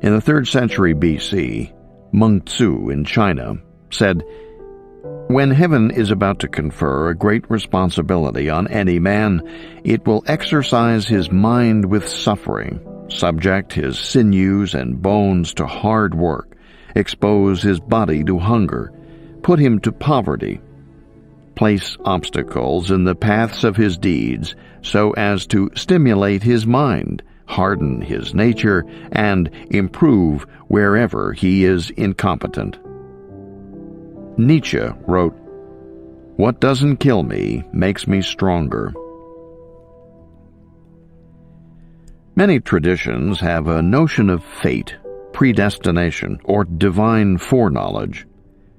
In the 3rd century BC, Meng Tzu in China said, "When heaven is about to confer a great responsibility on any man, it will exercise his mind with suffering, subject his sinews and bones to hard work, expose his body to hunger, put him to poverty, place obstacles in the paths of his deeds so as to stimulate his mind, harden his nature, and improve wherever he is incompetent." Nietzsche wrote, "What doesn't kill me makes me stronger." Many traditions have a notion of fate, predestination, or divine foreknowledge.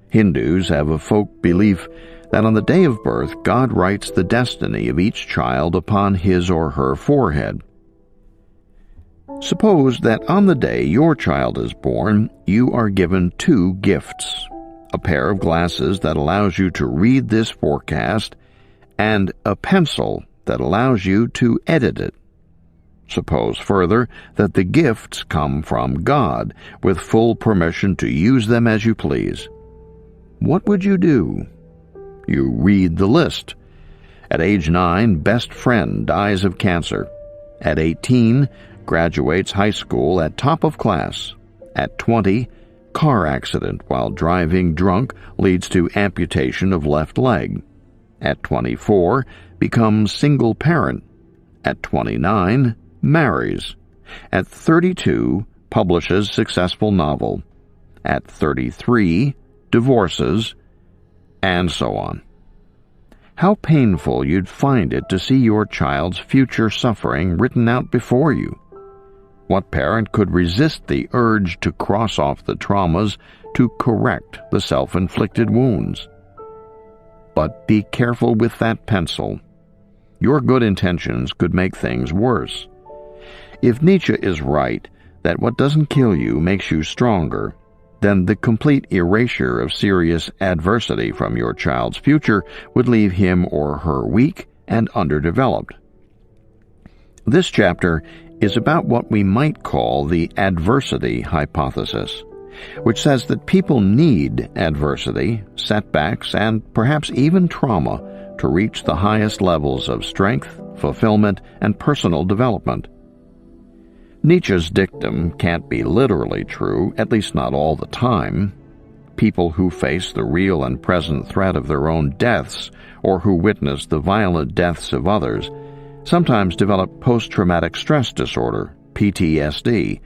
Hindus have a folk belief that on the day of birth God writes the destiny of each child upon his or her forehead. Suppose that on the day your child is born, you are given 2 gifts: a pair of glasses that allows you to read this forecast, and a pencil that allows you to edit it. Suppose further that the gifts come from God, with full permission to use them as you please. What would you do? You read the list. At age 9, best friend dies of cancer. At 18, graduates high school at top of class. At 20, car accident while driving drunk leads to amputation of left leg. At 24, becomes single parent. At 29, marries. At 32, publishes successful novel. At 33, divorces, and so on. How painful you'd find it to see your child's future suffering written out before you. What parent could resist the urge to cross off the traumas to correct the self-inflicted wounds? But be careful with that pencil. Your good intentions could make things worse. If Nietzsche is right that what doesn't kill you makes you stronger, then the complete erasure of serious adversity from your child's future would leave him or her weak and underdeveloped. This chapter is about what we might call the adversity hypothesis, which says that people need adversity, setbacks, and perhaps even trauma to reach the highest levels of strength, fulfillment, and personal development. Nietzsche's dictum can't be literally true, at least not all the time. People who face the real and present threat of their own deaths, or who witness the violent deaths of others, sometimes develop post-traumatic stress disorder, PTSD,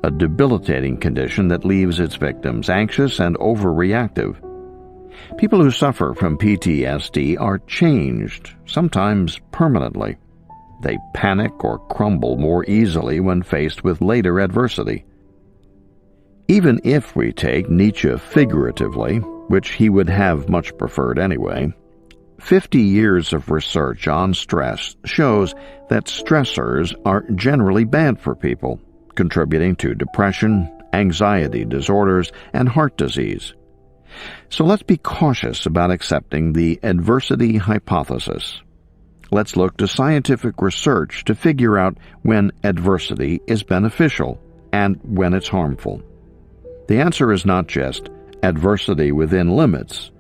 a debilitating condition that leaves its victims anxious and overreactive. People who suffer from PTSD are changed, sometimes permanently. They panic or crumble more easily when faced with later adversity. Even if we take Nietzsche figuratively, which he would have much preferred anyway, 50 years of research on stress shows that stressors are generally bad for people, contributing to depression, anxiety disorders, and heart disease. So let's be cautious about accepting the adversity hypothesis. Let's look to scientific research to figure out when adversity is beneficial and when it's harmful. The answer is not just adversity within limits.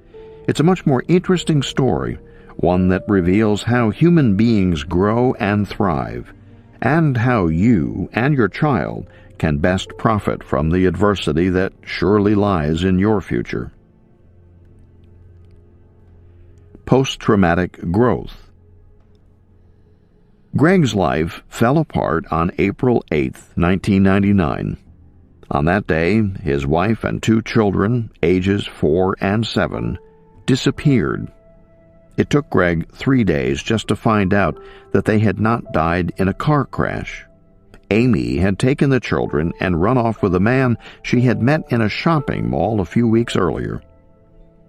It's a much more interesting story, one that reveals how human beings grow and thrive, and how you and your child can best profit from the adversity that surely lies in your future. Post-traumatic growth. Greg's life fell apart on April 8, 1999. On that day, his wife and 2 children, ages 4 and 7, disappeared. It took Greg 3 days just to find out that they had not died in a car crash. Amy had taken the children and run off with a man she had met in a shopping mall a few weeks earlier.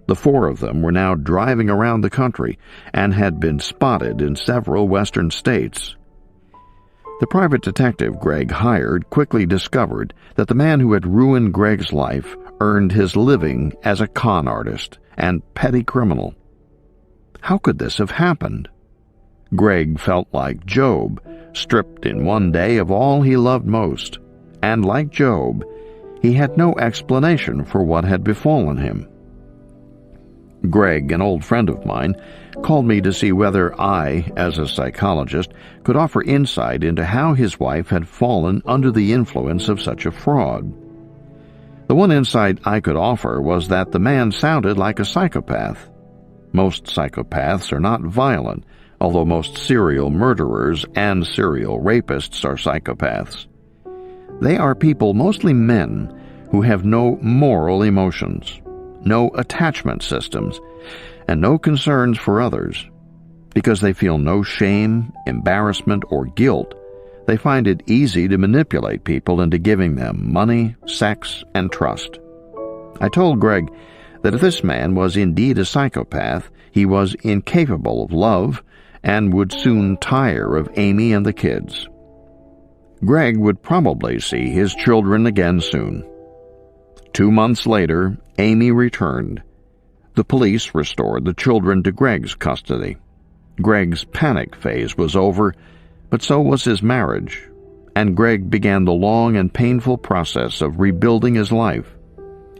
The 4 of them were now driving around the country and had been spotted in several western states. The private detective Greg hired quickly discovered that the man who had ruined Greg's life earned his living as a con artist and petty criminal. How could this have happened? Greg felt like Job, stripped in one day of all he loved most, and like Job, he had no explanation for what had befallen him. Greg, an old friend of mine, called me to see whether I, as a psychologist, could offer insight into how his wife had fallen under the influence of such a fraud. The one insight I could offer was that the man sounded like a psychopath. Most psychopaths are not violent, although most serial murderers and serial rapists are psychopaths. They are people, mostly men, who have no moral emotions, no attachment systems, and no concerns for others. Because they feel no shame, embarrassment, or guilt, they find it easy to manipulate people into giving them money, sex, and trust. I told Greg that if this man was indeed a psychopath, he was incapable of love and would soon tire of Amy and the kids. Greg would probably see his children again soon. 2 months later, Amy returned. The police restored the children to Greg's custody. Greg's panic phase was over, but so was his marriage, and Greg began the long and painful process of rebuilding his life.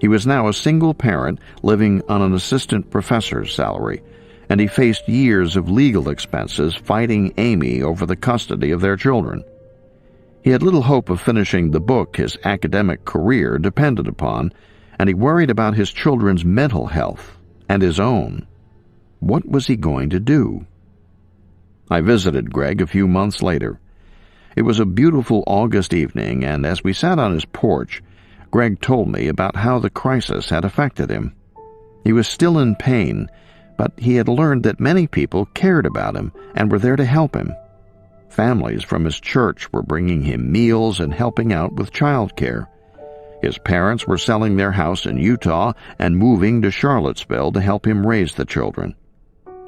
He was now a single parent living on an assistant professor's salary, and he faced years of legal expenses fighting Amy over the custody of their children. He had little hope of finishing the book his academic career depended upon, and he worried about his children's mental health and his own. What was he going to do? I visited Greg a few months later. It was a beautiful August evening, and as we sat on his porch, Greg told me about how the crisis had affected him. He was still in pain, but he had learned that many people cared about him and were there to help him. Families from his church were bringing him meals and helping out with childcare. His parents were selling their house in Utah and moving to Charlottesville to help him raise the children.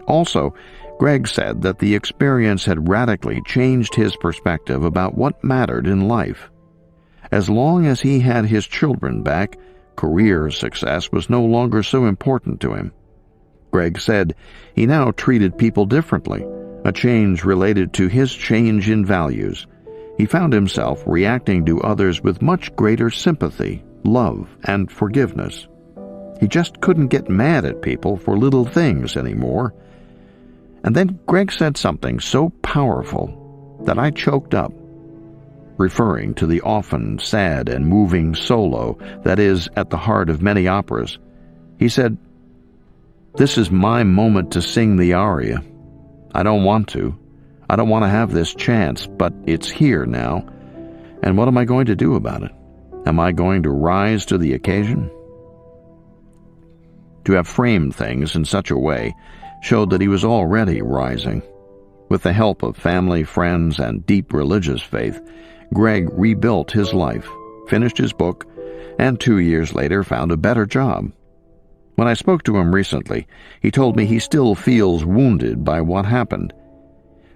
Also, Greg said that the experience had radically changed his perspective about what mattered in life. As long as he had his children back, career success was no longer so important to him. Greg said he now treated people differently, a change related to his change in values. He found himself reacting to others with much greater sympathy, love, and forgiveness. He just couldn't get mad at people for little things anymore. And then Greg said something so powerful that I choked up, referring to the often sad and moving solo that is at the heart of many operas. He said, "This is my moment to sing the aria. I don't want to. I don't want to have this chance, but it's here now. And what am I going to do about it? Am I going to rise to the occasion?" To have framed things in such a way showed that he was already rising. With the help of family, friends, and deep religious faith, Greg rebuilt his life, finished his book, and 2 years later found a better job. When I spoke to him recently, he told me he still feels wounded by what happened.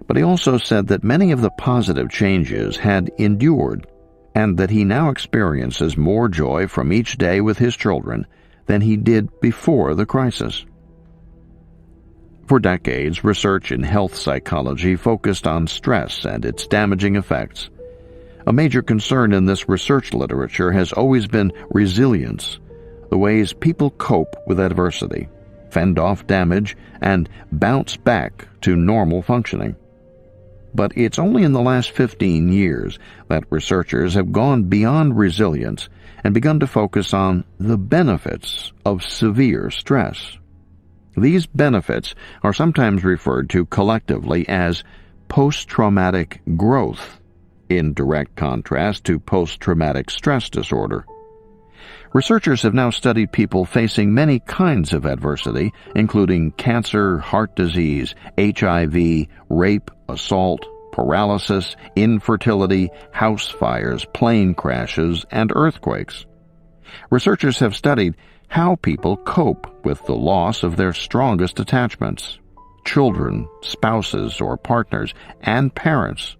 But he also said that many of the positive changes had endured, and that he now experiences more joy from each day with his children than he did before the crisis. For decades, research in health psychology focused on stress and its damaging effects. A major concern in this research literature has always been resilience, the ways people cope with adversity, fend off damage, and bounce back to normal functioning. But it's only in the last 15 years that researchers have gone beyond resilience and begun to focus on the benefits of severe stress. These benefits are sometimes referred to collectively as post-traumatic growth, in direct contrast to post-traumatic stress disorder. Researchers have now studied people facing many kinds of adversity, including cancer, heart disease, HIV, rape, assault, paralysis, infertility, house fires, plane crashes, and earthquakes. Researchers have studied how people cope with the loss of their strongest attachments, children, spouses or partners, and parents.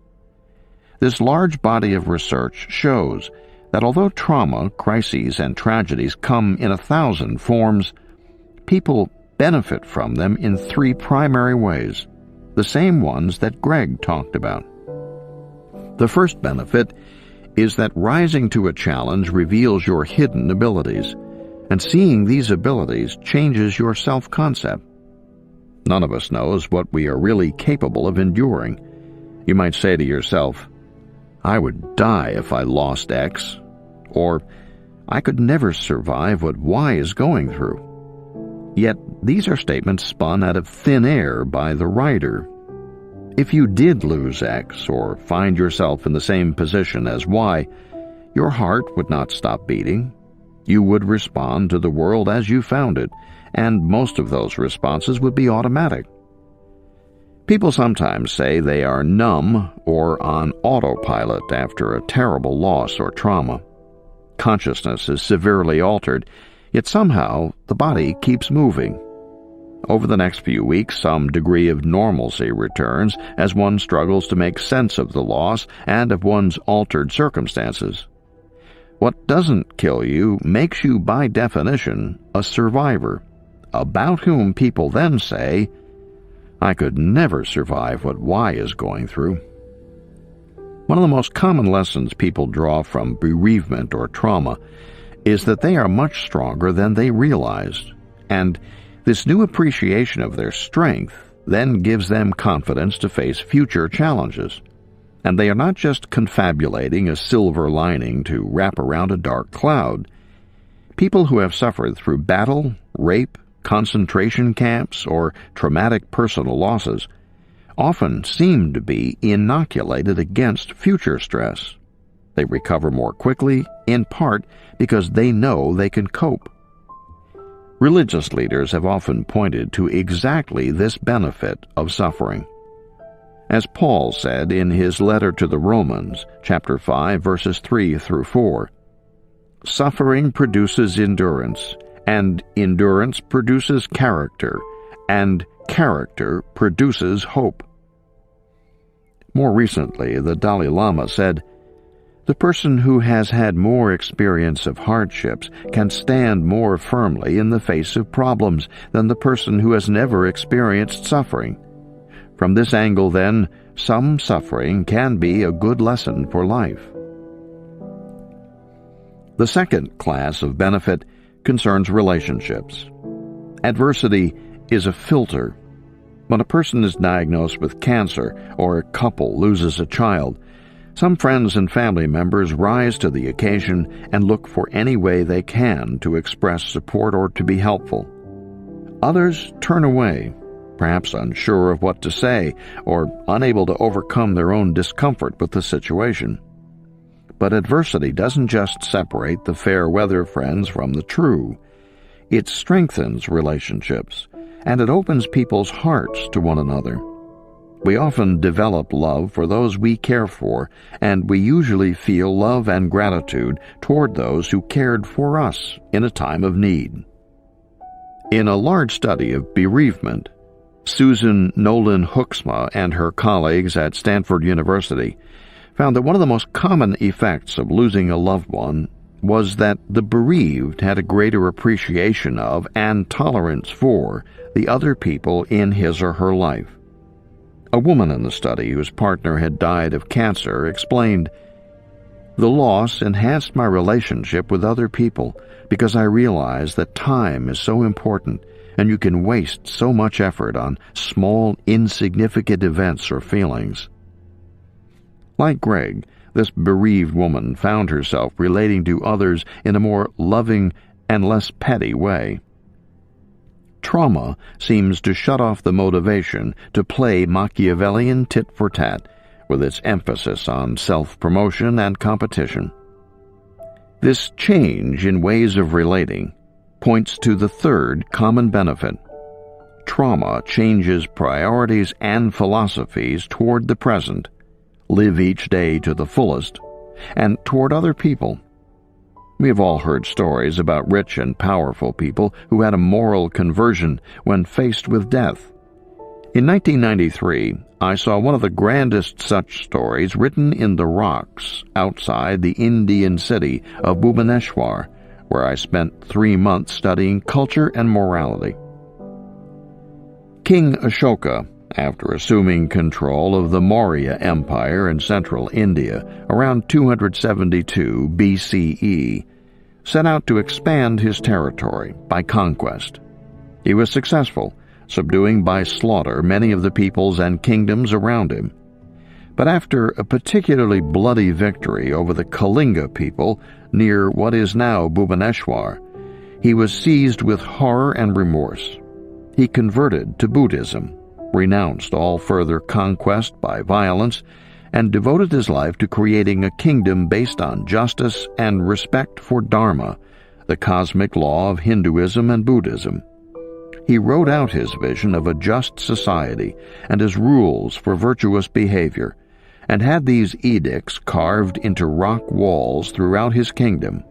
This large body of research shows that although trauma, crises, and tragedies come in 1,000 forms, people benefit from them in 3 primary ways, the same ones that Greg talked about. The first benefit is that rising to a challenge reveals your hidden abilities, and seeing these abilities changes your self-concept. None of us knows what we are really capable of enduring. You might say to yourself, "I would die if I lost X," or "I could never survive what Y is going through." Yet these are statements spun out of thin air by the writer. If you did lose X or find yourself in the same position as Y, your heart would not stop beating. You would respond to the world as you found it, and most of those responses would be automatic. People sometimes say they are numb or on autopilot after a terrible loss or trauma. Consciousness is severely altered, yet somehow the body keeps moving. Over the next few weeks, some degree of normalcy returns as one struggles to make sense of the loss and of one's altered circumstances. What doesn't kill you makes you, by definition, a survivor, about whom people then say, "I could never survive what Y is going through." One of the most common lessons people draw from bereavement or trauma is that they are much stronger than they realized, and this new appreciation of their strength then gives them confidence to face future challenges. And they are not just confabulating a silver lining to wrap around a dark cloud. People who have suffered through battle, rape, concentration camps, or traumatic personal losses often seem to be inoculated against future stress. They recover more quickly, in part because they know they can cope. Religious leaders have often pointed to exactly this benefit of suffering. As Paul said in his letter to the Romans, chapter 5, verses 3 through 4, "Suffering produces endurance, and endurance produces character, and character produces hope." More recently, the Dalai Lama said, "The person who has had more experience of hardships can stand more firmly in the face of problems than the person who has never experienced suffering. From this angle, then, some suffering can be a good lesson for life." The second class of benefit concerns relationships. Adversity is a filter. When a person is diagnosed with cancer or a couple loses a child, some friends and family members rise to the occasion and look for any way they can to express support or to be helpful. Others turn away, perhaps unsure of what to say or unable to overcome their own discomfort with the situation. But adversity doesn't just separate the fair-weather friends from the true. It strengthens relationships, and it opens people's hearts to one another. We often develop love for those we care for, and we usually feel love and gratitude toward those who cared for us in a time of need. In a large study of bereavement, Susan Nolan Hoeksma and her colleagues at Stanford University found that one of the most common effects of losing a loved one was that the bereaved had a greater appreciation of and tolerance for the other people in his or her life. A woman in the study whose partner had died of cancer explained, "The loss enhanced my relationship with other people because I realized that time is so important and you can waste so much effort on small, insignificant events or feelings." Like Greg, this bereaved woman found herself relating to others in a more loving and less petty way. Trauma seems to shut off the motivation to play Machiavellian tit-for-tat with its emphasis on self-promotion and competition. This change in ways of relating points to the third common benefit. Trauma changes priorities and philosophies toward the present, live each day to the fullest, and toward other people. We have all heard stories about rich and powerful people who had a moral conversion when faced with death. In 1993, I saw one of the grandest such stories written in the rocks outside the Indian city of Bhubaneswar, where I spent 3 months studying culture and morality. King Ashoka after assuming control of the Maurya Empire in central India around 272 BCE, set out to expand his territory by conquest. He was successful, subduing by slaughter many of the peoples and kingdoms around him. But after a particularly bloody victory over the Kalinga people near what is now Bhubaneswar, he was seized with horror and remorse. He converted to Buddhism, renounced all further conquest by violence, and devoted his life to creating a kingdom based on justice and respect for Dharma, the cosmic law of Hinduism and Buddhism. He wrote out his vision of a just society and his rules for virtuous behavior, and had these edicts carved into rock walls throughout his kingdom.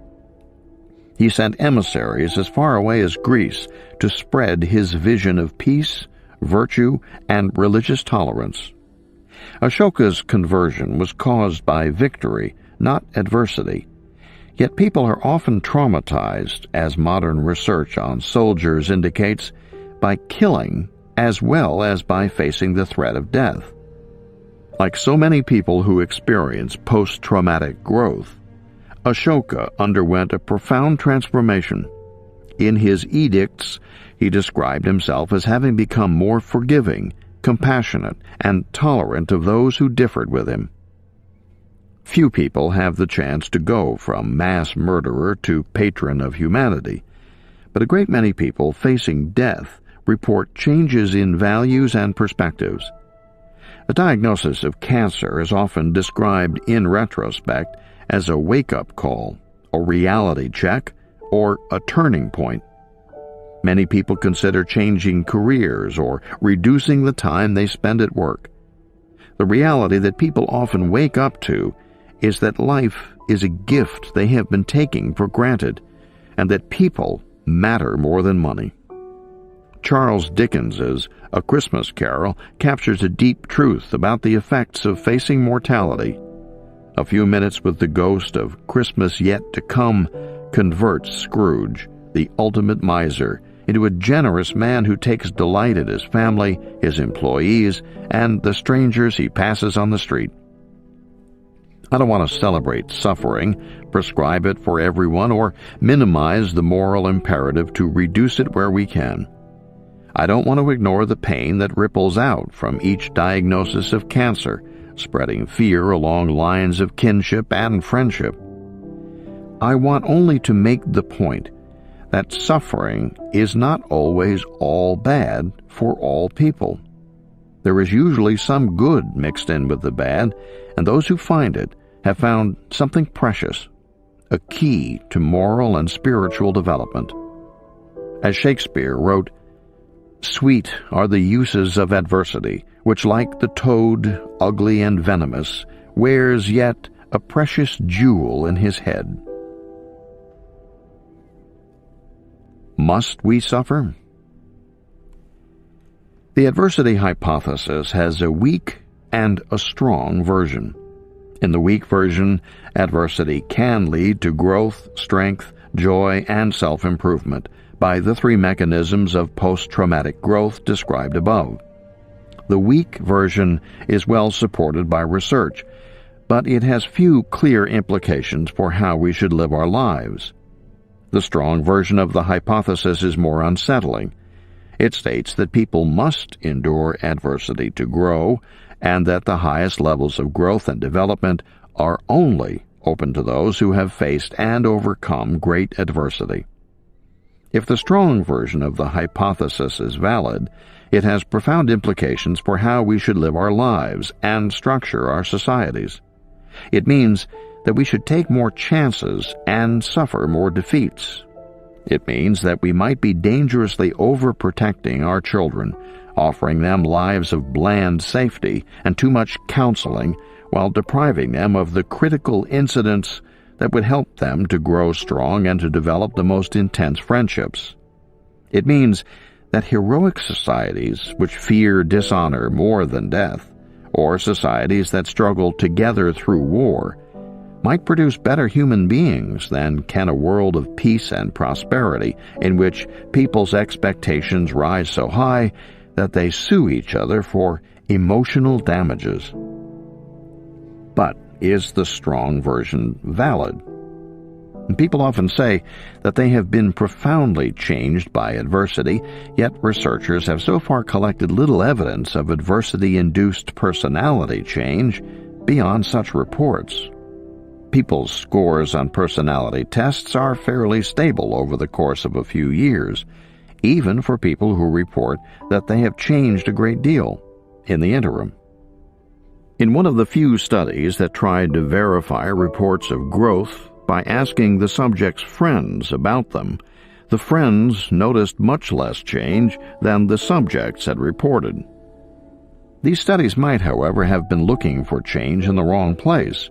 He sent emissaries as far away as Greece to spread his vision of peace, virtue, and religious tolerance. Ashoka's conversion was caused by victory, not adversity. Yet people are often traumatized, as modern research on soldiers indicates, by killing as well as by facing the threat of death. Like so many people who experience post-traumatic growth, Ashoka underwent a profound transformation. In his edicts, he described himself as having become more forgiving, compassionate, and tolerant of those who differed with him. Few people have the chance to go from mass murderer to patron of humanity, but a great many people facing death report changes in values and perspectives. A diagnosis of cancer is often described in retrospect as a wake-up call, a reality check, or a turning point. Many people consider changing careers or reducing the time they spend at work. The reality that people often wake up to is that life is a gift they have been taking for granted, and that people matter more than money. Charles Dickens's A Christmas Carol captures a deep truth about the effects of facing mortality. A few minutes with the ghost of Christmas yet to come converts Scrooge, the ultimate miser, into a generous man who takes delight in his family, his employees, and the strangers he passes on the street. I don't want to celebrate suffering, prescribe it for everyone, or minimize the moral imperative to reduce it where we can. I don't want to ignore the pain that ripples out from each diagnosis of cancer, spreading fear along lines of kinship and friendship. I want only to make the point that suffering is not always all bad for all people. There is usually some good mixed in with the bad, and those who find it have found something precious, a key to moral and spiritual development. As Shakespeare wrote, "Sweet are the uses of adversity, which like the toad, ugly and venomous, wears yet a precious jewel in his head." Must we suffer? The adversity hypothesis has a weak and a strong version. In the weak version, adversity can lead to growth, strength, joy, and self-improvement by the three mechanisms of post-traumatic growth described above. The weak version is well supported by research, but it has few clear implications for how we should live our lives. The strong version of the hypothesis is more unsettling. It states that people must endure adversity to grow, and that the highest levels of growth and development are only open to those who have faced and overcome great adversity. If the strong version of the hypothesis is valid, it has profound implications for how we should live our lives and structure our societies. It means that we should take more chances and suffer more defeats. It means that we might be dangerously overprotecting our children, offering them lives of bland safety and too much counseling, while depriving them of the critical incidents that would help them to grow strong and to develop the most intense friendships. It means that heroic societies which fear dishonor more than death, or societies that struggle together through war, might produce better human beings than can a world of peace and prosperity in which people's expectations rise so high that they sue each other for emotional damages. But is the strong version valid? People often say that they have been profoundly changed by adversity, yet researchers have so far collected little evidence of adversity-induced personality change beyond such reports. People's scores on personality tests are fairly stable over the course of a few years, even for people who report that they have changed a great deal in the interim. In one of the few studies that tried to verify reports of growth by asking the subject's friends about them, the friends noticed much less change than the subjects had reported. These studies might, however, have been looking for change in the wrong place.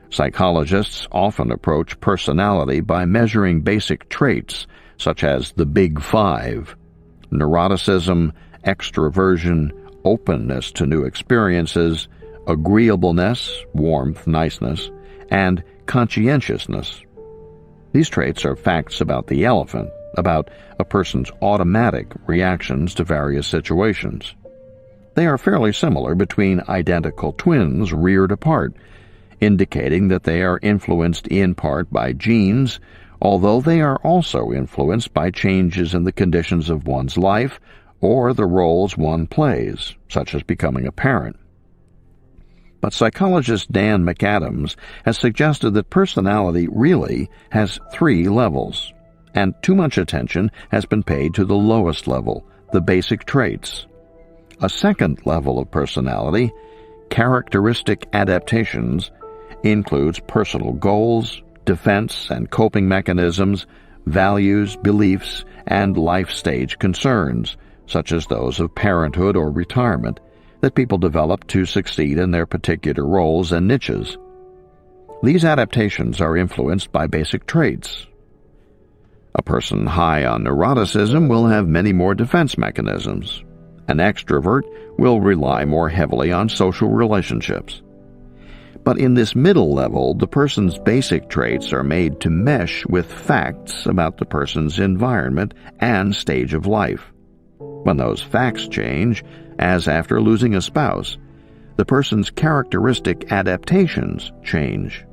Psychologists often approach personality by measuring basic traits such as the Big Five: neuroticism, extroversion, openness to new experiences, agreeableness, warmth, niceness, and conscientiousness. These traits are facts about the elephant, about a person's automatic reactions to various situations. They are fairly similar between identical twins reared apart, indicating that they are influenced in part by genes, although they are also influenced by changes in the conditions of one's life or the roles one plays, such as becoming a parent. But psychologist Dan McAdams has suggested that personality really has 3 levels, and too much attention has been paid to the lowest level, the basic traits. A second level of personality, characteristic adaptations, includes personal goals, defense and coping mechanisms, values, beliefs, and life stage concerns, such as those of parenthood or retirement, that people develop to succeed in their particular roles and niches. These adaptations are influenced by basic traits. A person high on neuroticism will have many more defense mechanisms. An extrovert will rely more heavily on social relationships. But in this middle level, the person's basic traits are made to mesh with facts about the person's environment and stage of life. When those facts change, as after losing a spouse, the person's characteristic adaptations change.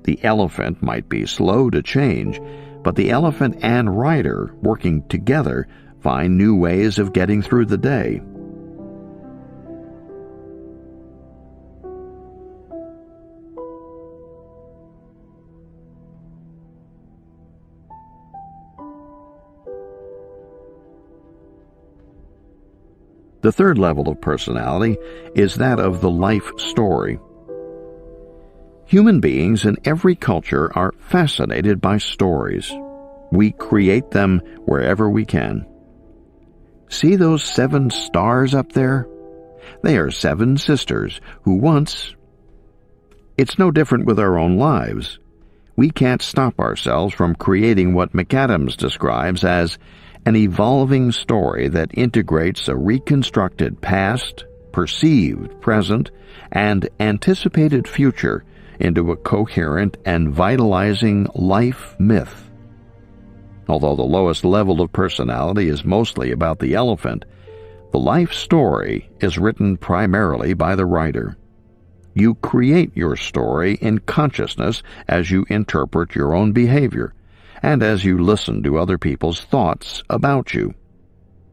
The elephant might be slow to change, but the elephant and rider, working together, find new ways of getting through the day. The third level of personality is that of the life story. Human beings in every culture are fascinated by stories. We create them wherever we can. See those 7 stars up there? They are 7 sisters who once... It's no different with our own lives. We can't stop ourselves from creating what McAdams describes as an evolving story that integrates a reconstructed past, perceived present, and anticipated future into a coherent and vitalizing life myth. Although the lowest level of personality is mostly about the elephant, the life story is written primarily by the writer. You create your story in consciousness as you interpret your own behavior, and as you listen to other people's thoughts about you.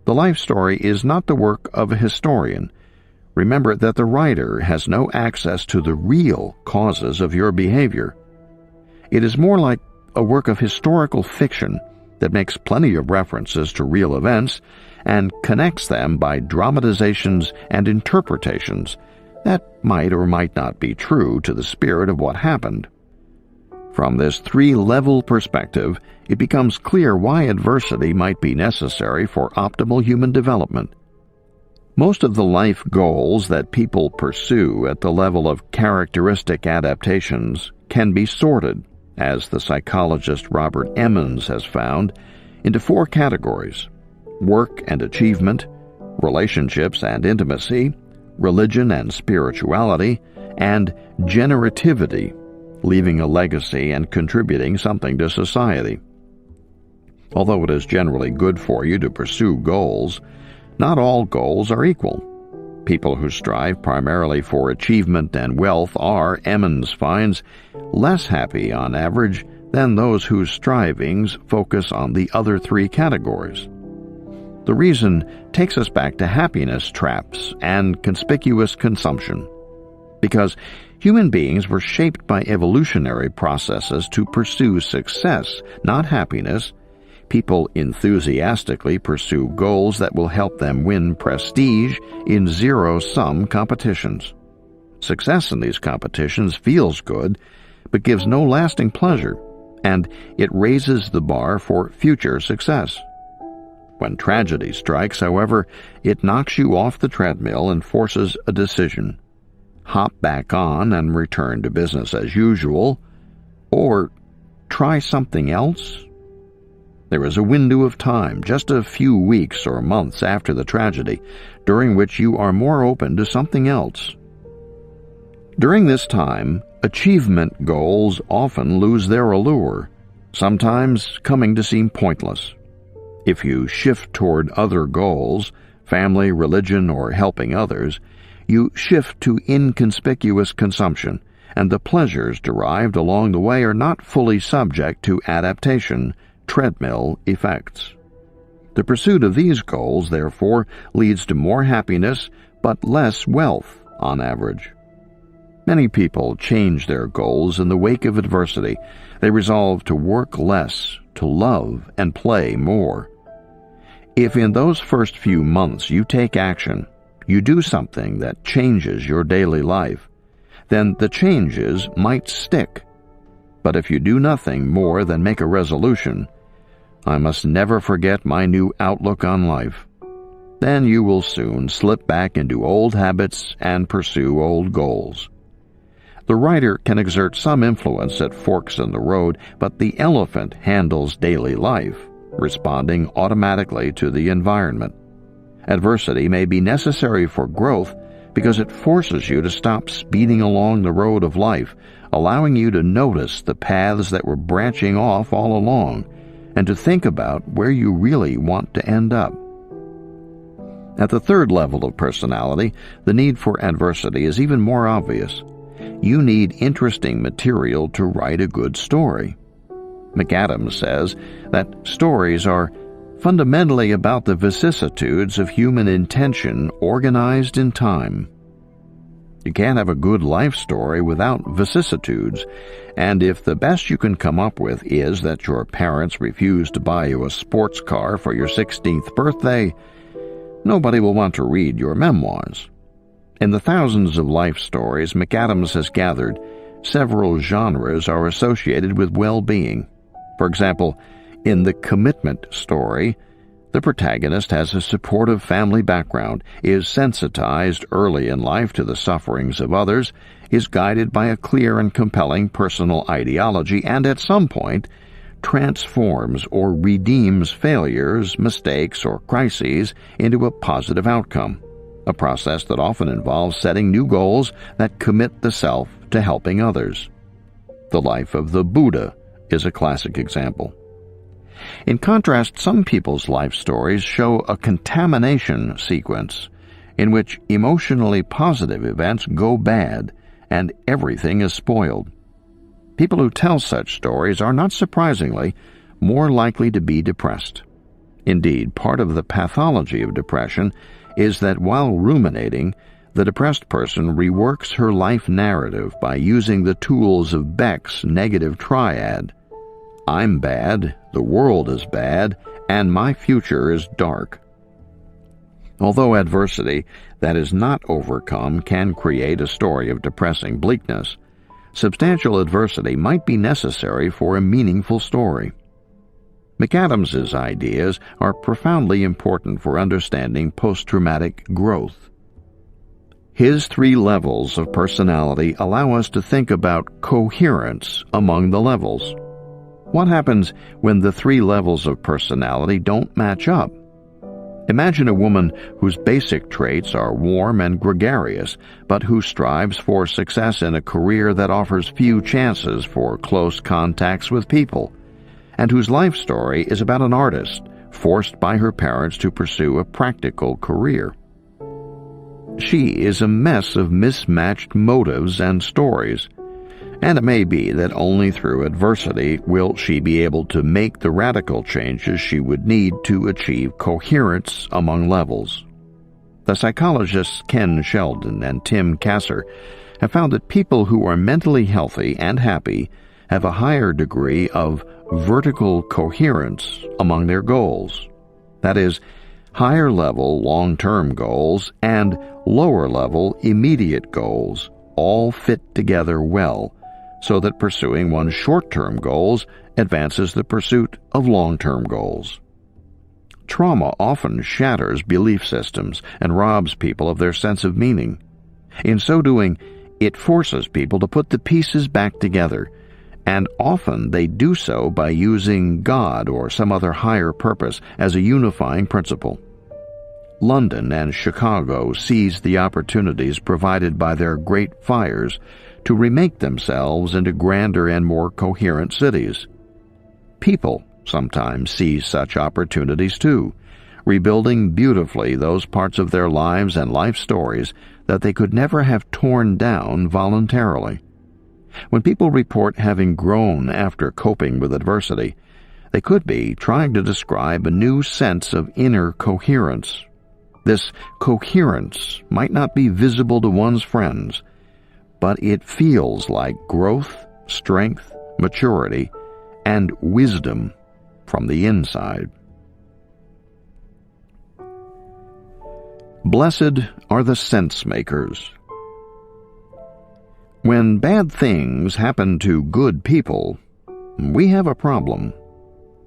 The life story is not the work of a historian. Remember that the writer has no access to the real causes of your behavior. It is more like a work of historical fiction that makes plenty of references to real events and connects them by dramatizations and interpretations that might or might not be true to the spirit of what happened. From this 3-level perspective, it becomes clear why adversity might be necessary for optimal human development. Most of the life goals that people pursue at the level of characteristic adaptations can be sorted, as the psychologist Robert Emmons has found, into 4 categories: work and achievement, relationships and intimacy, religion and spirituality, and generativity, leaving a legacy and contributing something to society. Although it is generally good for you to pursue goals, Not all goals are equal. People who strive primarily for achievement and wealth are, Emmons finds, less happy on average than those whose strivings focus on the other three categories. The reason takes us back to happiness traps and conspicuous consumption. Because human beings were shaped by evolutionary processes to pursue success, not happiness, people enthusiastically pursue goals that will help them win prestige in zero-sum competitions. Success in these competitions feels good, but gives no lasting pleasure, and it raises the bar for future success. When tragedy strikes, however, it knocks you off the treadmill and forces a decision. Hop back on and return to business as usual, or try something else. There is a window of time, just a few weeks or months after the tragedy, during which you are more open to something else. During this time, achievement goals often lose their allure, sometimes coming to seem pointless. If you shift toward other goals, family, religion, or helping others, you shift to inconspicuous consumption, and the pleasures derived along the way are not fully subject to adaptation, treadmill effects. The pursuit of these goals, therefore, leads to more happiness but less wealth on average. Many people change their goals in the wake of adversity. They resolve to work less, to love and play more. If in those first few months you take action, you do something that changes your daily life, then the changes might stick. But if you do nothing more than make a resolution, I must never forget my new outlook on life, then you will soon slip back into old habits and pursue old goals. The writer can exert some influence at forks in the road, but the elephant handles daily life, responding automatically to the environment. Adversity may be necessary for growth because it forces you to stop speeding along the road of life, allowing you to notice the paths that were branching off all along, and to think about where you really want to end up. At the third level of personality, the need for adversity is even more obvious. You need interesting material to write a good story. McAdams says that stories are fundamentally about the vicissitudes of human intention organized in time. You can't have a good life story without vicissitudes, and if the best you can come up with is that your parents refused to buy you a sports car for your 16th birthday, nobody will want to read your memoirs. In the thousands of life stories McAdams has gathered, several genres are associated with well-being. For example, in the commitment story, the protagonist has a supportive family background, is sensitized early in life to the sufferings of others, is guided by a clear and compelling personal ideology, and at some point transforms or redeems failures, mistakes, or crises into a positive outcome, a process that often involves setting new goals that commit the self to helping others. The life of the Buddha is a classic example. In contrast, some people's life stories show a contamination sequence in which emotionally positive events go bad and everything is spoiled. People who tell such stories are, not surprisingly, more likely to be depressed. Indeed, part of the pathology of depression is that while ruminating, the depressed person reworks her life narrative by using the tools of Beck's negative triad. I'm bad, the world is bad, and my future is dark. Although adversity that is not overcome can create a story of depressing bleakness, substantial adversity might be necessary for a meaningful story. McAdams's ideas are profoundly important for understanding post-traumatic growth. His 3 levels of personality allow us to think about coherence among the levels. What happens when the 3 levels of personality don't match up? Imagine a woman whose basic traits are warm and gregarious, but who strives for success in a career that offers few chances for close contacts with people, and whose life story is about an artist forced by her parents to pursue a practical career. She is a mess of mismatched motives and stories, and it may be that only through adversity will she be able to make the radical changes she would need to achieve coherence among levels. The psychologists Ken Sheldon and Tim Kasser have found that people who are mentally healthy and happy have a higher degree of vertical coherence among their goals. That is, higher-level long-term goals and lower-level immediate goals all fit together well, so that pursuing one's short-term goals advances the pursuit of long-term goals. Trauma often shatters belief systems and robs people of their sense of meaning. In so doing, it forces people to put the pieces back together, and often they do so by using God or some other higher purpose as a unifying principle. London and Chicago seized the opportunities provided by their great fires to remake themselves into grander and more coherent cities. People sometimes seize such opportunities too, rebuilding beautifully those parts of their lives and life stories that they could never have torn down voluntarily. When people report having grown after coping with adversity, they could be trying to describe a new sense of inner coherence. This coherence might not be visible to one's friends, but it feels like growth, strength, maturity, and wisdom from the inside. Blessed are the sense makers. When bad things happen to good people, we have a problem.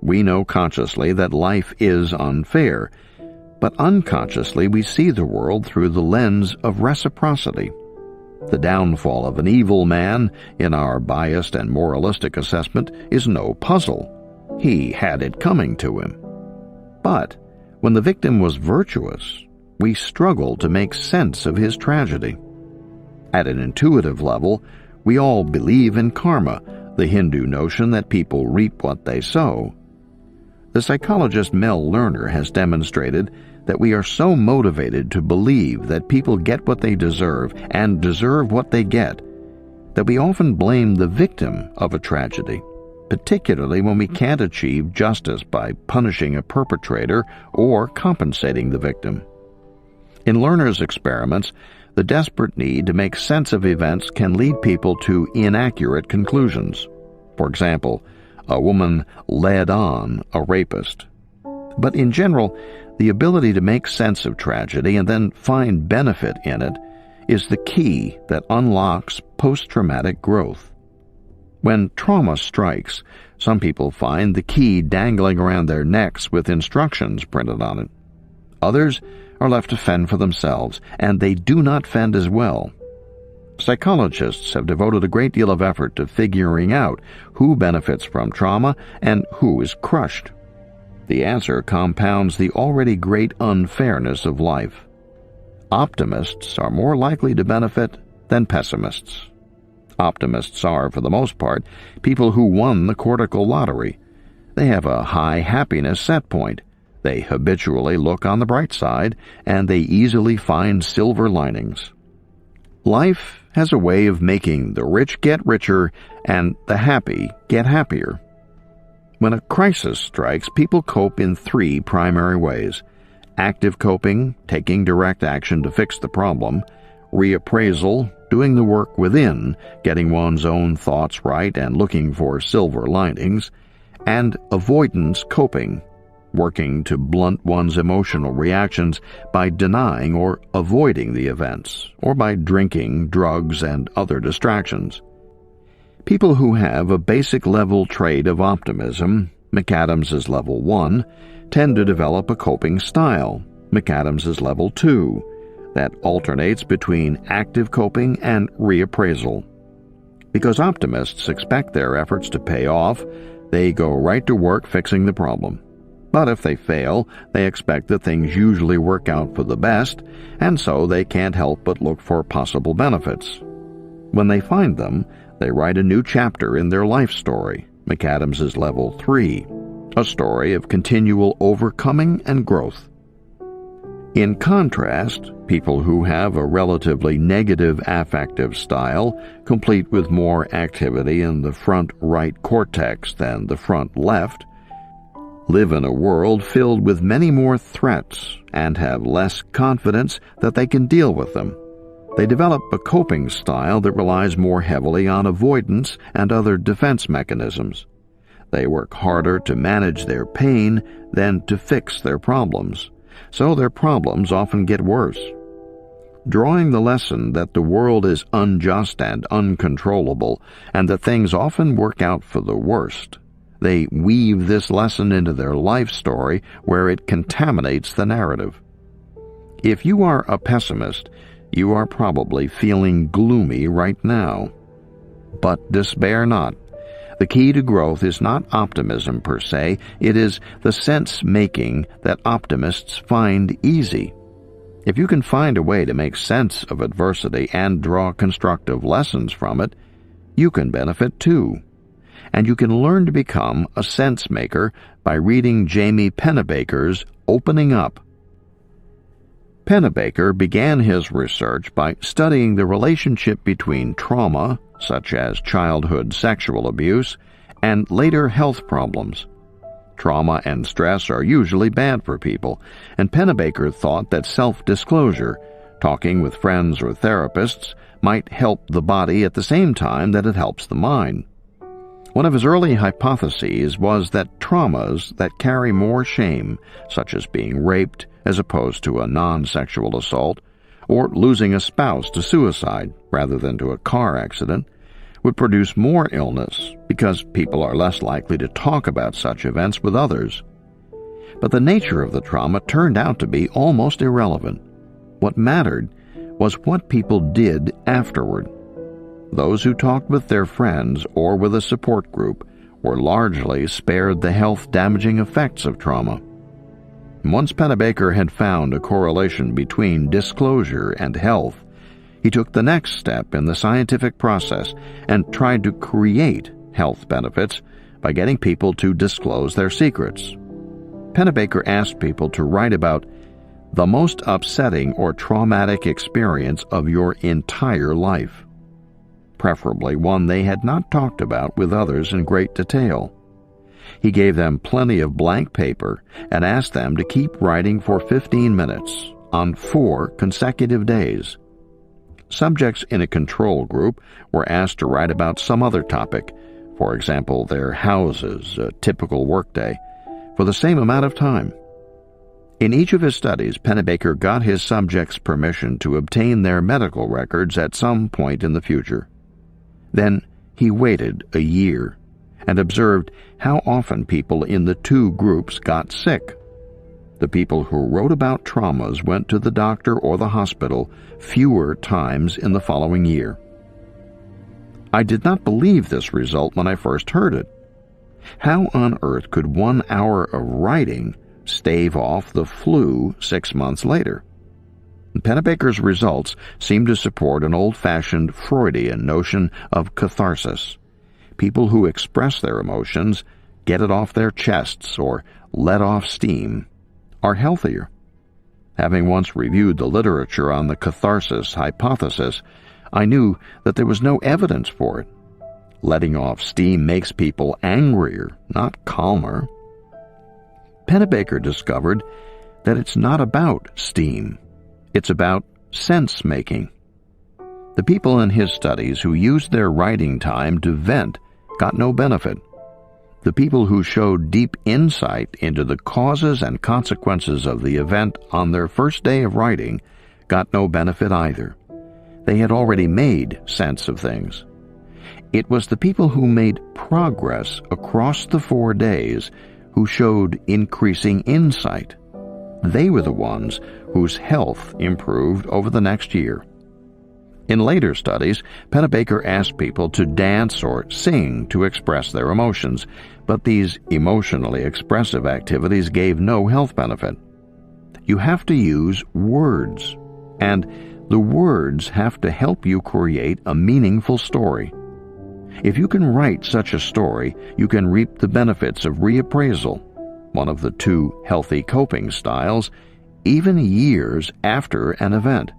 We know consciously that life is unfair, but unconsciously we see the world through the lens of reciprocity. The downfall of an evil man, in our biased and moralistic assessment, is no puzzle. He had it coming to him. But when the victim was virtuous, we struggled to make sense of his tragedy. At an intuitive level, we all believe in karma, the Hindu notion that people reap what they sow. The psychologist Mel Lerner has demonstrated that we are so motivated to believe that people get what they deserve and deserve what they get, that we often blame the victim of a tragedy, particularly when we can't achieve justice by punishing a perpetrator or compensating the victim. In Lerner's experiments, the desperate need to make sense of events can lead people to inaccurate conclusions. For example, a woman led on a rapist. But in general, the ability to make sense of tragedy and then find benefit in it is the key that unlocks post-traumatic growth. When trauma strikes, some people find the key dangling around their necks with instructions printed on it. Others are left to fend for themselves, and they do not fend as well. Psychologists have devoted a great deal of effort to figuring out who benefits from trauma and who is crushed. The answer compounds the already great unfairness of life. Optimists are more likely to benefit than pessimists. Optimists are, for the most part, people who won the cortical lottery. They have a high happiness set point. They habitually look on the bright side, and they easily find silver linings. Life has a way of making the rich get richer and the happy get happier. When a crisis strikes, people cope in three primary ways: active coping, taking direct action to fix the problem; reappraisal, doing the work within, getting one's own thoughts right and looking for silver linings; and avoidance coping, working to blunt one's emotional reactions by denying or avoiding the events, or by drinking, drugs, and other distractions. People who have a basic level trait of optimism, McAdams's level 1, tend to develop a coping style, McAdams's level 2, that alternates between active coping and reappraisal. Because optimists expect their efforts to pay off, they go right to work fixing the problem. But if they fail, they expect that things usually work out for the best, and so they can't help but look for possible benefits. When they find them, they write a new chapter in their life story, McAdams's level 3, a story of continual overcoming and growth. In contrast, people who have a relatively negative affective style, complete with more activity in the front right cortex than the front left, live in a world filled with many more threats and have less confidence that they can deal with them. They develop a coping style that relies more heavily on avoidance and other defense mechanisms. They work harder to manage their pain than to fix their problems, so their problems often get worse. Drawing the lesson that the world is unjust and uncontrollable, and that things often work out for the worst, they weave this lesson into their life story where it contaminates the narrative. If you are a pessimist, you are probably feeling gloomy right now. But despair not. The key to growth is not optimism per se, it is the sense-making that optimists find easy. If you can find a way to make sense of adversity and draw constructive lessons from it, you can benefit too. And you can learn to become a sense-maker by reading Jamie Pennebaker's Opening Up. Pennebaker began his research by studying the relationship between trauma, such as childhood sexual abuse, and later health problems. Trauma and stress are usually bad for people, and Pennebaker thought that self-disclosure, talking with friends or therapists, might help the body at the same time that it helps the mind. One of his early hypotheses was that traumas that carry more shame, such as being raped as opposed to a non-sexual assault, or losing a spouse to suicide rather than to a car accident, would produce more illness because people are less likely to talk about such events with others. But the nature of the trauma turned out to be almost irrelevant. What mattered was what people did afterward. Those who talked with their friends or with a support group were largely spared the health-damaging effects of trauma. Once Pennebaker had found a correlation between disclosure and health, he took the next step in the scientific process and tried to create health benefits by getting people to disclose their secrets. Pennebaker asked people to write about the most upsetting or traumatic experience of your entire life, preferably one they had not talked about with others in great detail. He gave them plenty of blank paper and asked them to keep writing for 15 minutes on 4 consecutive days. Subjects in a control group were asked to write about some other topic, for example, their houses, a typical workday, for the same amount of time. In each of his studies, Pennebaker got his subjects permission to obtain their medical records at some point in the future. Then he waited a year and observed how often people in the 2 groups got sick. The people who wrote about traumas went to the doctor or the hospital fewer times in the following year. I did not believe this result when I first heard it. How on earth could 1 hour of writing stave off the flu 6 months later? Pennebaker's results seem to support an old-fashioned Freudian notion of catharsis. People who express their emotions, get it off their chests, or let off steam, are healthier. Having once reviewed the literature on the catharsis hypothesis, I knew that there was no evidence for it. Letting off steam makes people angrier, not calmer. Pennebaker discovered that it's not about steam. It's about sense-making. The people in his studies who used their writing time to vent got no benefit. The people who showed deep insight into the causes and consequences of the event on their first day of writing got no benefit either. They had already made sense of things. It was the people who made progress across the 4 days who showed increasing insight. They were the ones whose health improved over the next year. In later studies, Pennebaker asked people to dance or sing to express their emotions, but these emotionally expressive activities gave no health benefit. You have to use words, and the words have to help you create a meaningful story. If you can write such a story, you can reap the benefits of reappraisal, one of the two healthy coping styles, even years after an event.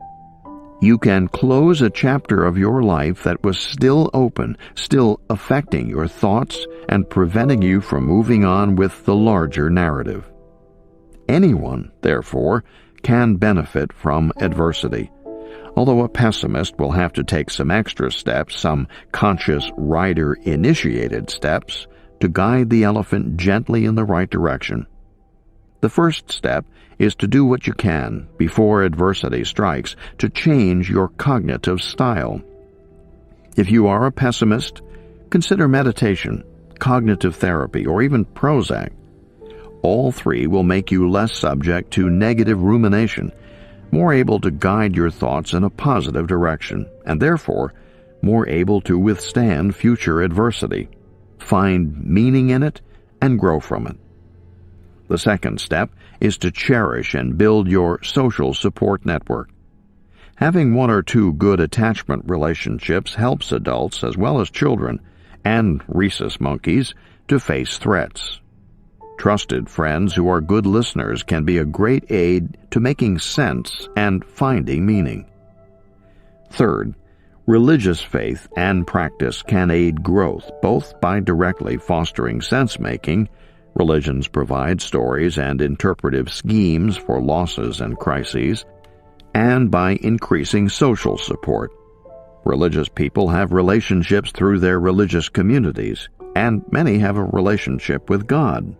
You can close a chapter of your life that was still open, still affecting your thoughts and preventing you from moving on with the larger narrative. Anyone, therefore, can benefit from adversity, although a pessimist will have to take some extra steps, some conscious rider-initiated steps, to guide the elephant gently in the right direction. The first step is to do what you can before adversity strikes to change your cognitive style. If you are a pessimist, consider meditation, cognitive therapy, or even Prozac. All three will make you less subject to negative rumination, more able to guide your thoughts in a positive direction, and therefore more able to withstand future adversity, find meaning in it, and grow from it. The second step is to cherish and build your social support network. Having one or two good attachment relationships helps adults as well as children, and rhesus monkeys, to face threats. Trusted friends who are good listeners can be a great aid to making sense and finding meaning. Third, religious faith and practice can aid growth, both by directly fostering sense-making — religions provide stories and interpretive schemes for losses and crises — and by increasing social support. Religious people have relationships through their religious communities, and many have a relationship with God.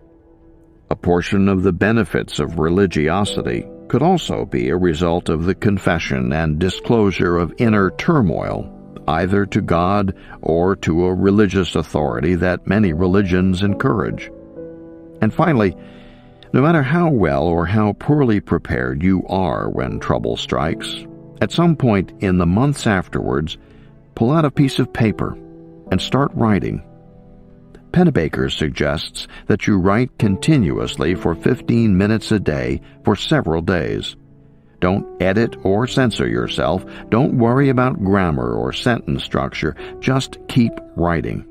A portion of the benefits of religiosity could also be a result of the confession and disclosure of inner turmoil, either to God or to a religious authority that many religions encourage. And finally, no matter how well or how poorly prepared you are when trouble strikes, at some point in the months afterwards, pull out a piece of paper and start writing. Pennebaker suggests that you write continuously for 15 minutes a day for several days. Don't edit or censor yourself. Don't worry about grammar or sentence structure. Just keep writing.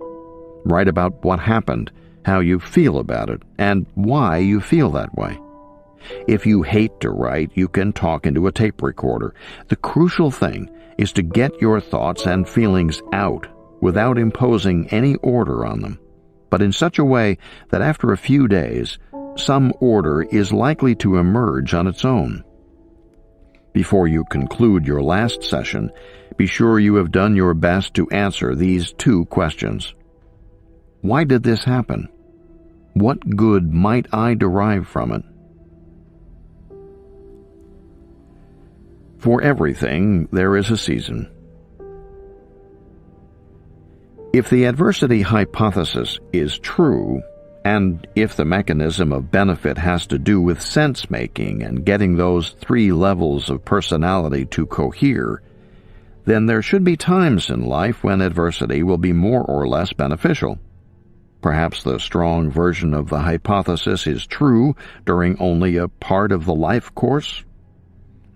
Write about what happened, how you feel about it, and why you feel that way. If you hate to write, you can talk into a tape recorder. The crucial thing is to get your thoughts and feelings out without imposing any order on them, but in such a way that after a few days, some order is likely to emerge on its own. Before you conclude your last session, be sure you have done your best to answer these two questions. Why did this happen? What good might I derive from it? For everything, there is a season. If the adversity hypothesis is true, and if the mechanism of benefit has to do with sense-making and getting those three levels of personality to cohere, then there should be times in life when adversity will be more or less beneficial. Perhaps the strong version of the hypothesis is true during only a part of the life course.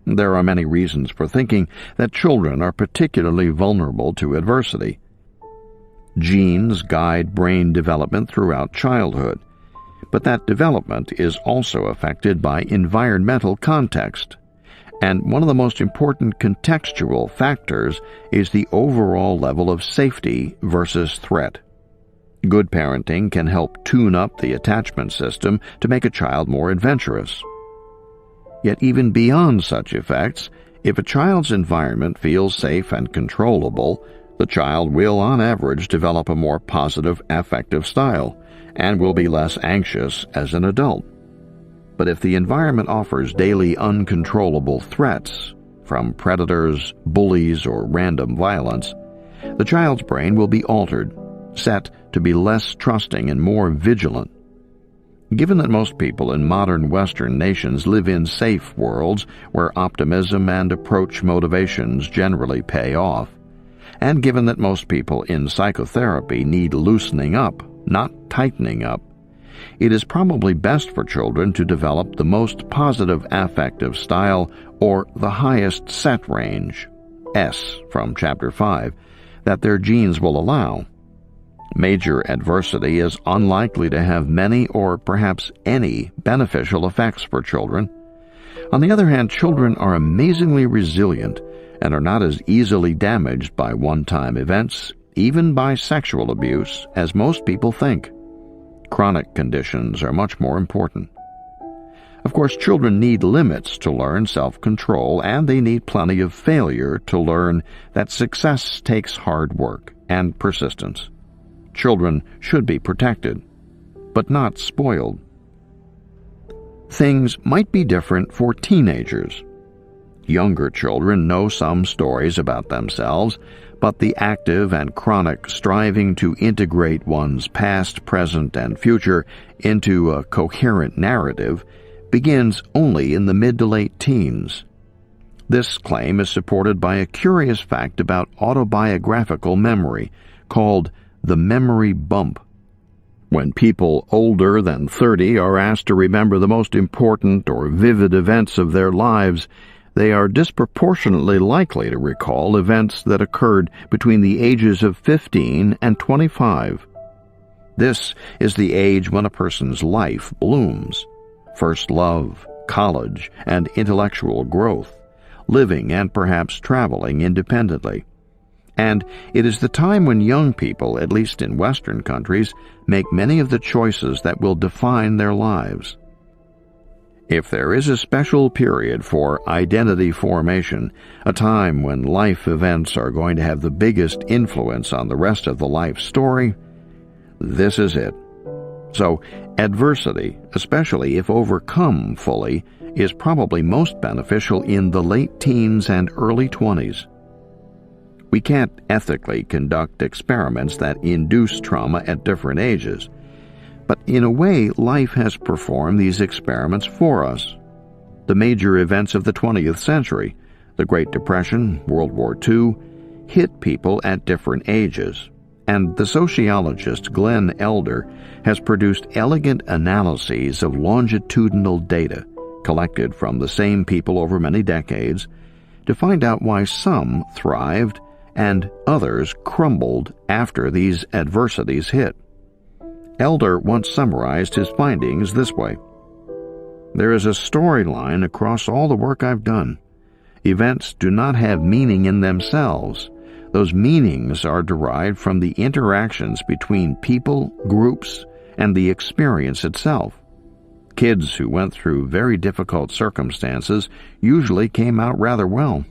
There are many reasons for thinking that children are particularly vulnerable to adversity. Genes guide brain development throughout childhood, but that development is also affected by environmental context, and one of the most important contextual factors is the overall level of safety versus threat. Good parenting can help tune up the attachment system to make a child more adventurous. Yet even beyond such effects, if a child's environment feels safe and controllable, the child will, on average, develop a more positive affective style and will be less anxious as an adult. But if the environment offers daily uncontrollable threats, from predators, bullies, or random violence, the child's brain will be altered, set to be less trusting and more vigilant. Given that most people in modern Western nations live in safe worlds where optimism and approach motivations generally pay off, and given that most people in psychotherapy need loosening up, not tightening up, it is probably best for children to develop the most positive affective style, or the highest set range, S from Chapter 5, that their genes will allow, Major adversity is unlikely to have many or perhaps any beneficial effects for children. On the other hand, children are amazingly resilient and are not as easily damaged by one-time events, even by sexual abuse, as most people think. Chronic conditions are much more important. Of course, children need limits to learn self-control, and they need plenty of failure to learn that success takes hard work and persistence. Children should be protected, but not spoiled. Things might be different for teenagers. Younger children know some stories about themselves, but the active and chronic striving to integrate one's past, present, and future into a coherent narrative begins only in the mid to late teens. This claim is supported by a curious fact about autobiographical memory called the memory bump. When people older than 30 are asked to remember the most important or vivid events of their lives, they are disproportionately likely to recall events that occurred between the ages of 15 and 25. This is the age when a person's life blooms. First love, college, and intellectual growth, living and perhaps traveling independently. And it is the time when young people, at least in Western countries, make many of the choices that will define their lives. If there is a special period for identity formation, a time when life events are going to have the biggest influence on the rest of the life story, this is it. So, adversity, especially if overcome fully, is probably most beneficial in the late teens and early 20s. We can't ethically conduct experiments that induce trauma at different ages, but in a way, life has performed these experiments for us. The major events of the 20th century, the Great Depression, World War II, hit people at different ages, and the sociologist Glenn Elder has produced elegant analyses of longitudinal data collected from the same people over many decades to find out why some thrived and others crumbled after these adversities hit. Elder once summarized his findings this way: "There is a storyline across all the work I've done. Events do not have meaning in themselves. Those meanings are derived from the interactions between people, groups, and the experience itself. Kids who went through very difficult circumstances usually came out rather well."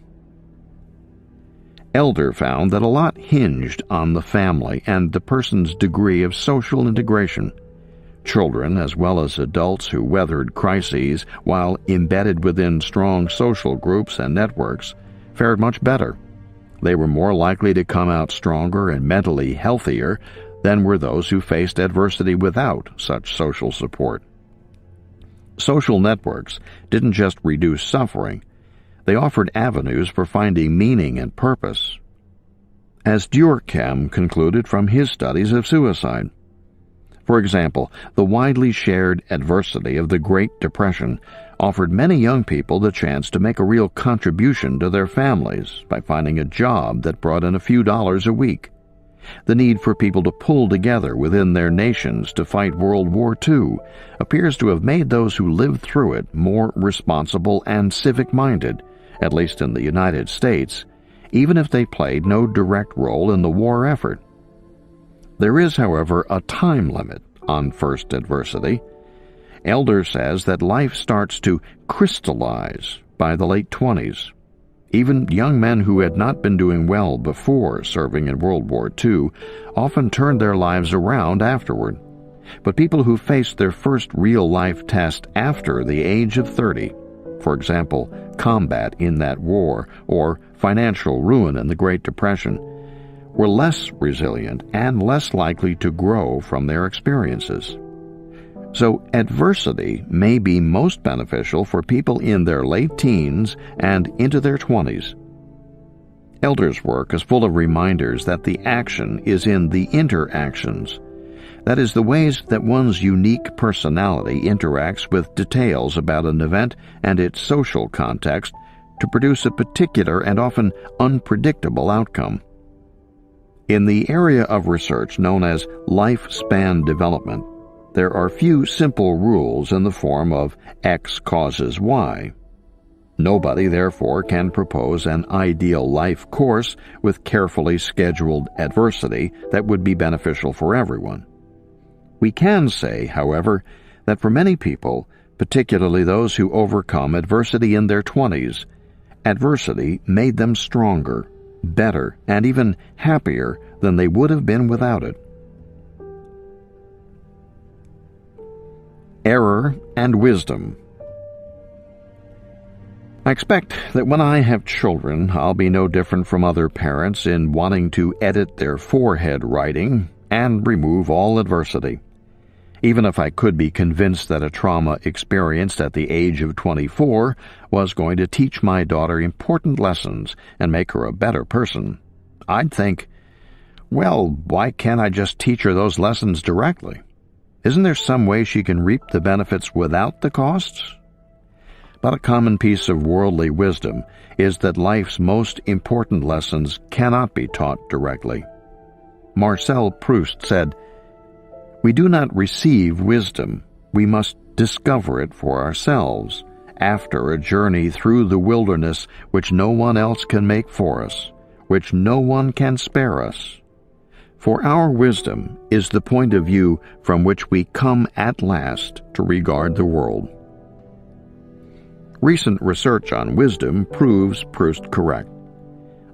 Elder found that a lot hinged on the family and the person's degree of social integration. Children, as well as adults who weathered crises while embedded within strong social groups and networks, fared much better. They were more likely to come out stronger and mentally healthier than were those who faced adversity without such social support. Social networks didn't just reduce suffering, they offered avenues for finding meaning and purpose. As Durkheim concluded from his studies of suicide. For example, the widely shared adversity of the Great Depression offered many young people the chance to make a real contribution to their families by finding a job that brought in a few dollars a week. The need for people to pull together within their nations to fight World War II appears to have made those who lived through it more responsible and civic-minded, at least in the United States, even if they played no direct role in the war effort. There is, however, a time limit on first adversity. Elder says that life starts to crystallize by the late 20s. Even young men who had not been doing well before serving in World War II often turned their lives around afterward. But people who faced their first real-life test after the age of 30, for example, combat in that war or financial ruin in the Great Depression, were less resilient and less likely to grow from their experiences. So adversity may be most beneficial for people in their late teens and into their 20s. Elder's work is full of reminders that the action is in the interactions. That is, the ways that one's unique personality interacts with details about an event and its social context to produce a particular and often unpredictable outcome. In the area of research known as lifespan development, there are few simple rules in the form of X causes Y. Nobody, therefore, can propose an ideal life course with carefully scheduled adversity that would be beneficial for everyone. We can say, however, that for many people, particularly those who overcome adversity in their 20s, adversity made them stronger, better, and even happier than they would have been without it. Error and wisdom. I expect that when I have children, I'll be no different from other parents in wanting to edit their forehead writing and remove all adversity. Even if I could be convinced that a trauma experienced at the age of 24 was going to teach my daughter important lessons and make her a better person, I'd think, well, why can't I just teach her those lessons directly? Isn't there some way she can reap the benefits without the costs? But a common piece of worldly wisdom is that life's most important lessons cannot be taught directly. Marcel Proust said, "We do not receive wisdom, we must discover it for ourselves, after a journey through the wilderness which no one else can make for us, which no one can spare us. For our wisdom is the point of view from which we come at last to regard the world." Recent research on wisdom proves Proust correct.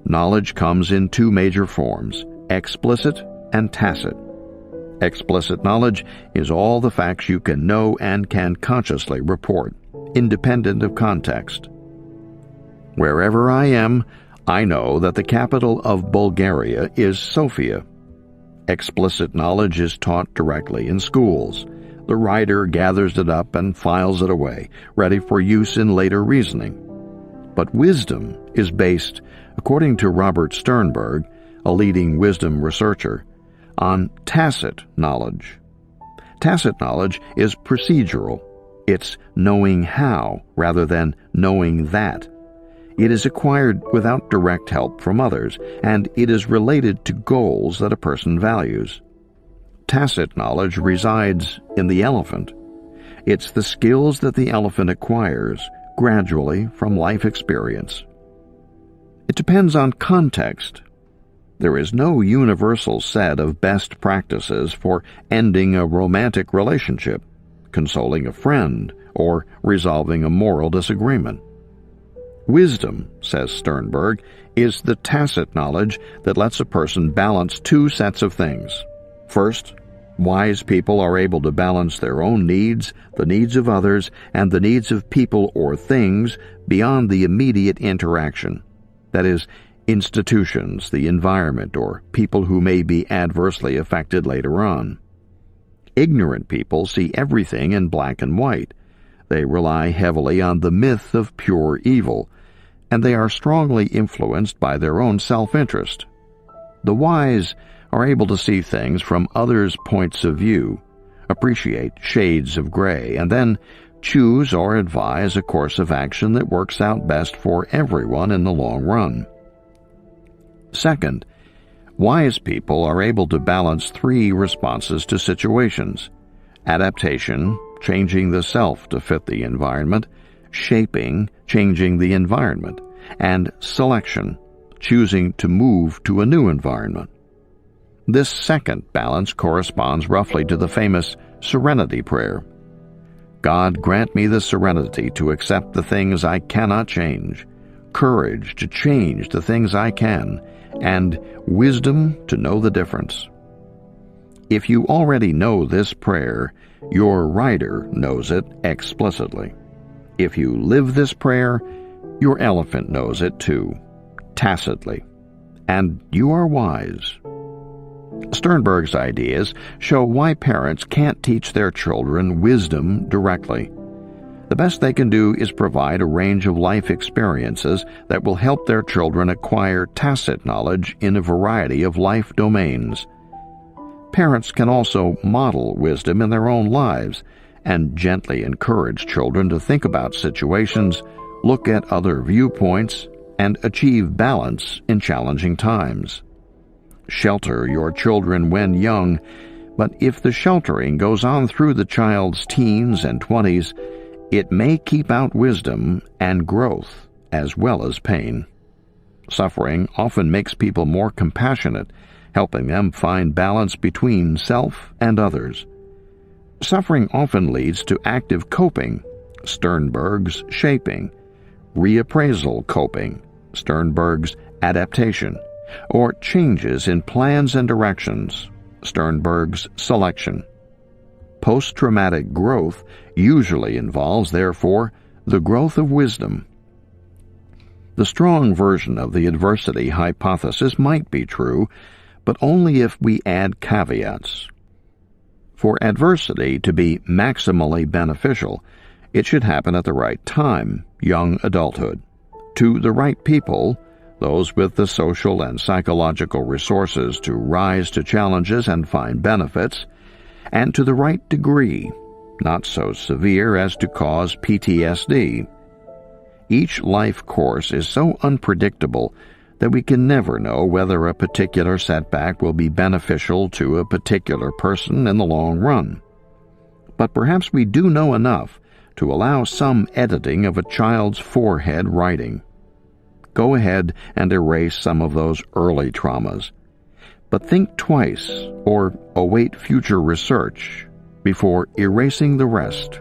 Knowledge comes in two major forms, explicit and tacit. Explicit knowledge is all the facts you can know and can consciously report, independent of context. Wherever I am, I know that the capital of Bulgaria is Sofia. Explicit knowledge is taught directly in schools. The writer gathers it up and files it away, ready for use in later reasoning. But wisdom is based, according to Robert Sternberg, a leading wisdom researcher, on tacit knowledge. Tacit knowledge is procedural. It's knowing how rather than knowing that. It is acquired without direct help from others, and it is related to goals that a person values. Tacit knowledge resides in the elephant. It's the skills that the elephant acquires gradually from life experience. It depends on context. There is no universal set of best practices for ending a romantic relationship, consoling a friend, or resolving a moral disagreement. Wisdom, says Sternberg, is the tacit knowledge that lets a person balance two sets of things. First, wise people are able to balance their own needs, the needs of others, and the needs of people or things beyond the immediate interaction. That is, institutions, the environment, or people who may be adversely affected later on. Ignorant people see everything in black and white. They rely heavily on the myth of pure evil, and they are strongly influenced by their own self-interest. The wise are able to see things from others' points of view, appreciate shades of gray, and then choose or advise a course of action that works out best for everyone in the long run. Second, wise people are able to balance three responses to situations: adaptation, changing the self to fit the environment; shaping, changing the environment; and selection, choosing to move to a new environment. This second balance corresponds roughly to the famous serenity prayer. God, grant me the serenity to accept the things I cannot change, courage to change the things I can, and wisdom to know the difference. If you already know this prayer, your writer knows it explicitly. If you live this prayer, your elephant knows it too, tacitly. And you are wise. Sternberg's ideas show why parents can't teach their children wisdom directly. The best they can do is provide a range of life experiences that will help their children acquire tacit knowledge in a variety of life domains. Parents can also model wisdom in their own lives and gently encourage children to think about situations, look at other viewpoints, and achieve balance in challenging times. shelter your children when young, but if the sheltering goes on through the child's teens and 20s, it may keep out wisdom and growth as well as pain. Suffering often makes people more compassionate, helping them find balance between self and others. Suffering often leads to active coping, Sternberg's shaping, reappraisal coping, Sternberg's adaptation, or changes in plans and directions, Sternberg's selection. Post-traumatic growth usually involves, therefore, the growth of wisdom. The strong version of the adversity hypothesis might be true, but only if we add caveats. For adversity to be maximally beneficial, it should happen at the right time, young adulthood, to the right people, those with the social and psychological resources to rise to challenges and find benefits, and to the right degree, not so severe as to cause PTSD. Each life course is so unpredictable that we can never know whether a particular setback will be beneficial to a particular person in the long run. But perhaps we do know enough to allow some editing of a child's forehead writing. Go ahead and erase some of those early traumas, but think twice or await future research before erasing the rest.